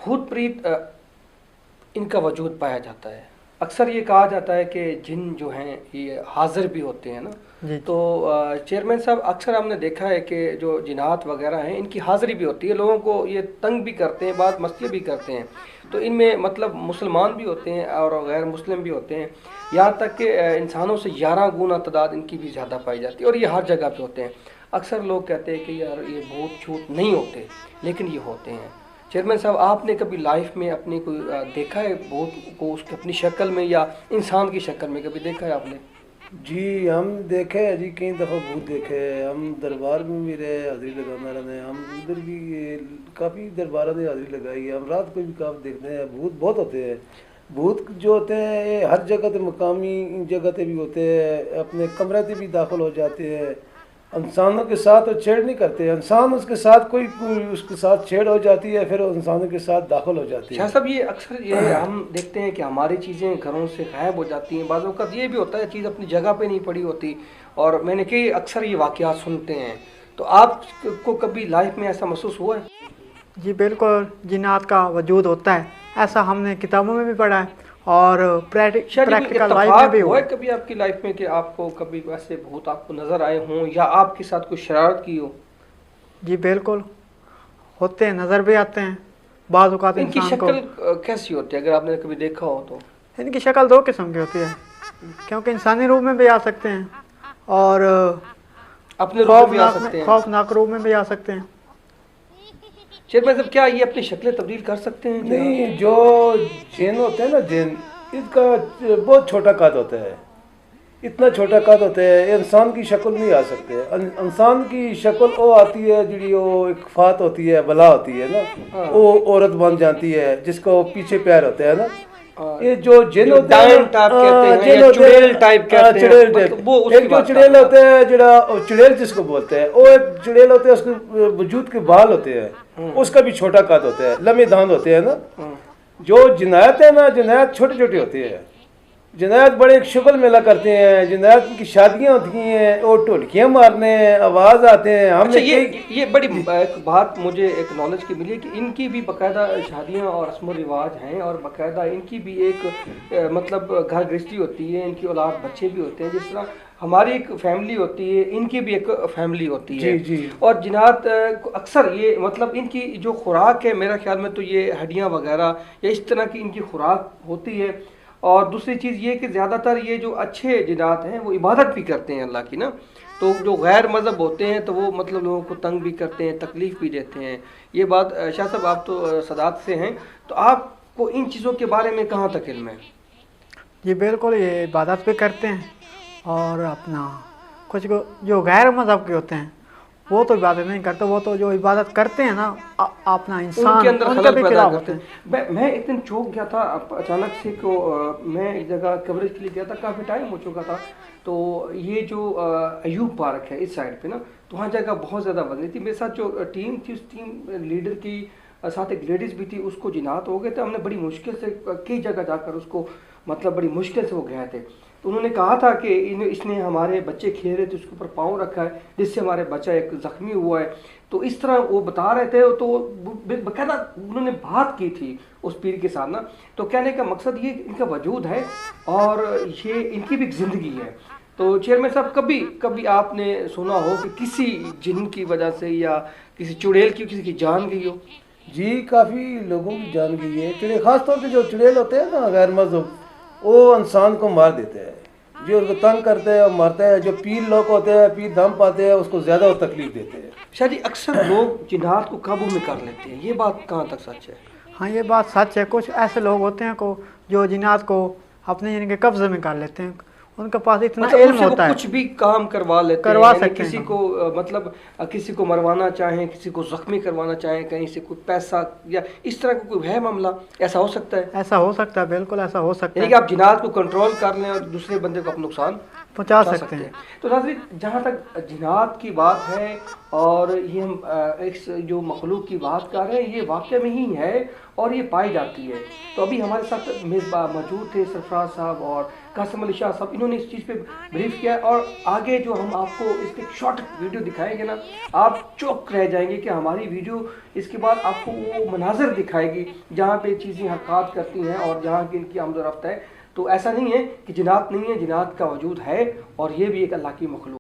भूत प्रेत इनका वजूद पाया जाता है। अक्सर ये कहा जाता है कि जिन जो हैं ये हाजिर भी होते हैं ना। जी तो चेयरमैन साहब, अक्सर हमने देखा है कि जो जिनात वगैरह हैं इनकी हाज़िरी भी होती है, लोगों को ये तंग भी करते हैं, बात मसले भी करते हैं। तो इनमें मतलब मुसलमान भी होते हैं और गैर मुस्लिम भी होते हैं, यहाँ तक कि इंसानों से 11 गुना तादाद इनकी भी ज़्यादा पाई जाती है और ये हर जगह पे होते हैं। अक्सर लोग कहते हैं कि यार ये भूत छूत नहीं होते, लेकिन ये होते हैं। चेयरमैन साहब, आपने कभी लाइफ में अपनी कोई देखा है भूत को उसकी अपनी शक्ल में या इंसान की शक्ल में कभी देखा है आपने? जी हम देखे हैं जी, कई दफ़ा भूत देखे हैं। हम दरबार में भी रहे, हाजिरी लगाना रहे, हम उधर भी काफ़ी दरबारों ने हाजिरी लगाई है। हम रात को भी काफ़ी देखते हैं, भूत बहुत होते हैं। भूत जो होते हैं ये हर जगह पे, मकामी जगह पे भी होते हैं, अपने कमरे पे भी दाखिल हो जाते हैं। इंसानों के साथ वो छेड़ नहीं करते, इंसान उसके साथ कोई उसके साथ छेड़ हो जाती है, फिर इंसानों के साथ दाखिल हो जाती है। शाह साहब, ये अक्सर ये हम देखते हैं कि हमारी चीज़ें घरों से गायब हो जाती हैं। बाज़ औक़ात ये भी होता है चीज़ अपनी जगह पे नहीं पड़ी होती, और मैंने कई अक्सर ये वाक़यात सुनते हैं। तो आपको कभी लाइफ में ऐसा महसूस हुआ है? जी बिल्कुल, जिन्नात का वजूद होता है, ऐसा हमने किताबों में भी पढ़ा है और प्रैक्टिकल लाइफ में भी हुआ है। कभी आपकी लाइफ में कि आपको कभी ऐसे भूत आपको नज़र आए हों या आपके साथ कोई शरारत की हो? जी बिल्कुल होते हैं, नज़र भी आते हैं बाज़ औक़ात। इनकी इंसान शक्ल को कैसी होती है, अगर आपने कभी देखा हो तो? इनकी शक्ल दो किस्म की होती है, क्योंकि इंसानी रूप में भी आ सकते हैं और अपने रूप में भी आ सकते हैं, खौफनाक रूप में भी आ सकते हैं। चेयरमैन साहब, क्या ये अपनी शक्लें तब्दील कर सकते हैं? नहीं, जो जिन होते हैं ना, जिन, इसका बहुत छोटा कद होता है, इतना छोटा कद होता है, इंसान की शक्ल नहीं आ सकते। इंसान की शक्ल वो आती है जी, वो एक फात होती है, बला होती है ना, वो औरत बन जाती है जिसको पीछे पैर होते हैं ना। ये जो जिन होते हैं, चुड़ैल टाइप कहते हैं, मतलब वो उसकी एक जो चुड़ैल होते हैं, जरा चुड़ैल जिसको बोलते हैं, वो एक चुड़ैल होते हैं, उसके वजूद के बाल होते हैं, उसका भी छोटा कद होता है, लंबे दांत होते हैं ना। जो जिनायत है ना, जिनायत छोटी छोटी होती है। जिनायत बड़े एक शुगल मेला करते हैं, जिनायत की शादियाँ होती हैं, वो ढोलकियाँ मारने आवाज़ आते हैं। अच्छा, ये बड़ी एक बात मुझे एक नॉलेज की मिली है कि इनकी भी बाकायदा शादियाँ और रस्म रिवाज हैं, और बाकायदा इनकी भी एक मतलब घर गृहस्थी होती है, इनकी औलाद बच्चे भी होते हैं। जिस तरह हमारी एक फैमिली होती है, इनकी भी एक फैमिली होती है। जी जी। और जिनात अक्सर ये मतलब इनकी जो खुराक है, मेरा ख्याल में तो ये हड्डियाँ वगैरह या इस तरह की इनकी खुराक होती है। और दूसरी चीज़ ये कि ज़्यादातर ये जो अच्छे जिनात हैं वो इबादत भी करते हैं अल्लाह की ना। तो जो गैर मज़हब होते हैं तो वो मतलब लोगों को तंग भी करते हैं, तकलीफ़ भी देते हैं। ये बात शाह साहब, आप तो सदात से हैं, तो आपको इन चीज़ों के बारे में कहाँ तक इल्म है? जी बिल्कुल, ये इबादत भी करते हैं और अपना कुछ जो गैर मज़हब के होते हैं वो तो इबादत नहीं करते, वो तो जो इबादत करते हैं ना अपना इंसान, उनके अंदर उनके खलल भी पैदा खिलाफ करते होते हैं। मैं एक दिन चौंक गया था अचानक से को मैं एक जगह कवरेज के लिए गया था, काफ़ी टाइम हो चुका था। तो ये जो अयूब पार्क है इस साइड पे ना, तो वहाँ जगह बहुत ज़्यादा बंदी थी। मेरे साथ जो टीम थी, उस टीम लीडर की साथ एक लेडीज़ भी थी, उसको जिनात हो गए थे। हमने बड़ी मुश्किल से कई जगह जाकर उसको मतलब बड़ी मुश्किल से वो गए थे। तो उन्होंने कहा था कि इसने हमारे बच्चे खेल रहे थे, उसके ऊपर पाँव रखा है जिससे हमारे बच्चा एक ज़ख्मी हुआ है। तो इस तरह वो बता रहे थे। तो बकायदा उन्होंने बात की थी उस पीर के साथ ना। तो कहने का मकसद ये इनका वजूद है और ये इनकी भी एक ज़िंदगी है। तो चेयरमैन साहब, कभी आपने सुना हो कि किसी जिन की वजह से या किसी चुड़ैल की किसी की जान गई हो? जी, काफ़ी लोगों की जान गई है। चुड़ैल, ख़ासतौर पे जो चुड़ैल होते हैं ना गैर मज़हब, वो इंसान को मार देते हैं, जो उसको तंग करते हैं और मारते हैं। जो पीर लोग होते हैं, पीर दम पाते हैं, उसको ज़्यादा तकलीफ देते हैं। शायद जी, अक्सर लोग जिन्नात को काबू में कर लेते हैं, ये बात कहाँ तक सच है? हाँ, ये बात सच है। कुछ ऐसे लोग होते हैं को जो जिन्नात को अपने यानी कि कब्जे में कर लेते हैं, उनके पास इतना मतलब इल्म होता है, कुछ भी काम करवा लेते करवा हैं। सकते किसी हैं। को मतलब किसी को मरवाना चाहें, किसी को जख्मी करवाना चाहें, कहीं से कोई पैसा या इस तरह का कोई है मामला, ऐसा हो सकता है? ऐसा हो सकता है, बिल्कुल ऐसा हो सकता यानी है। कि आप जिन्नात को कंट्रोल कर लें और दूसरे बंदे को आप नुकसान पहुंचा सकते हैं। तो नाज़रीन, जहाँ तक जिन्नात की बात है और ये हम एक जो मखलूक की बात कर रहे हैं, ये वाक़ई में ही है और ये पाई जाती है। तो अभी हमारे साथ मेज़बान मौजूद थे, सरफराज साहब और कासिम अली शाह साहब, इन्होंने इस चीज़ पे ब्रीफ किया और आगे जो हम आपको इसके शॉर्ट वीडियो दिखाएंगे ना, आप चौंक रह जाएंगे कि हमारी वीडियो इसके बाद आपको वो मनाज़र दिखाएगी जहाँ पे चीज़ें हरकत करती हैं और जहाँ की इनकी आमद रफ्त है। तो ऐसा नहीं है कि जिन्नात नहीं है, जिन्नात का वजूद है और ये भी एक अल्लाह की मखलूक